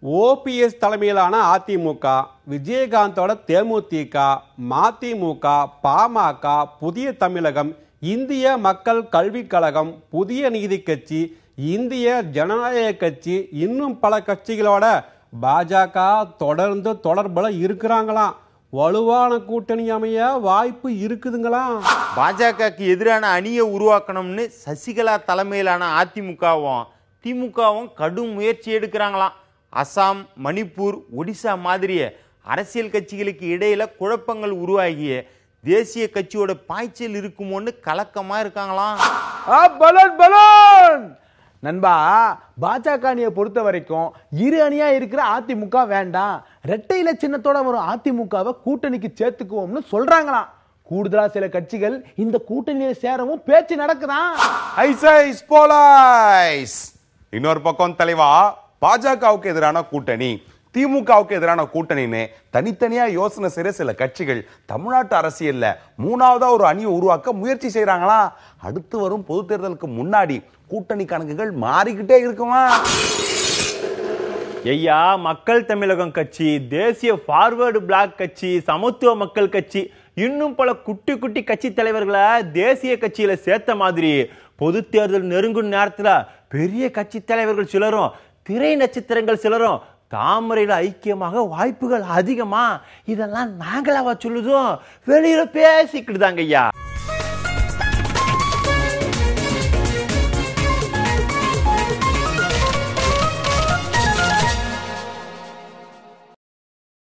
OPS தலைமையிலான அதிமுக, விஜயகாந்தோட தேமுதிக, மதிமுக, பாமக, புதிய தமிழகம், இந்திய மக்கள் கல்விக் கழகம், புதிய நீதி கட்சி, இந்திய ஜனநாயக கட்சி, இன்னும் பல கட்சிகளோட பாஜக தொடர்ந்து தொடர்புல இருக்கிறாங்களாம். வலுவான கூட்டணி அமைய வாய்ப்பு இருக்குதுங்களாம். பாஜகவுக்கு எதிரான அணியை உருவாக்கணும்னு சசிகலா தலைமையிலான அதிமுகவும் திமுகவும் கடும் முயற்சி எடுக்கிறாங்களாம். அசாம், மணிப்பூர், ஒடிசா மாதிரிய அரசியல் கட்சிகளுக்கு இடையில குழப்பங்கள் உருவாகிய தேசிய கட்சியோட பாய்ச்சல் இருக்குமோன்னு கலக்கமா இருக்காங்களாம். நண்பா, பாஜக அணியை பொறுத்த வரைக்கும் இரு அணியா இருக்கிற அதிமுக வேண்டாம், இரட்டை இலை சின்னத்தோட வரும் அதிமுகவை கூட்டணிக்கு சேர்த்துக்குவோம்னு சொல்றாங்களாம். கூடுதலா சில கட்சிகள் இந்த கூட்டணியை சேரவும் பேச்சு நடக்குதான். இன்னொரு பக்கம் தலைவா, பாஜகவுக்கு எதிரான கூட்டணி, திமுகவுக்கு எதிரான கூட்டணின்னு தனித்தனியா யோசனை செய்யற சில கட்சிகள் தமிழ்நாட்டு அரசியல்ல மூணாவதா ஒரு அணியை உருவாக்க முயற்சி செய்யறாங்களா. அடுத்து வரும் பொது தேர்தலுக்கு முன்னாடி கூட்டணி கணக்குகள் மாறிக்கிட்டே இருக்குமா? ஐயா, மக்கள் தமிழகம் கட்சி, தேசிய ஃபார்வர்டு பிளாக் கட்சி, சமத்துவ மக்கள் கட்சி, இன்னும் பல குட்டி குட்டி கட்சி தலைவர்களை தேசிய கட்சியில சேர்த்த மாதிரி பொது தேர்தல் நெருங்கும் நேரத்துல பெரிய கட்சி தலைவர்கள் சிலரும், திரை நட்சத்திரங்கள் சிலரும் தாமரையில ஐக்கியமாக வாய்ப்புகள் அதிகமா. இதெல்லாம் நாங்களாவா சொல்லுதோம், வெளியில பேசிக்கிட்டு தாங்க ஐயா.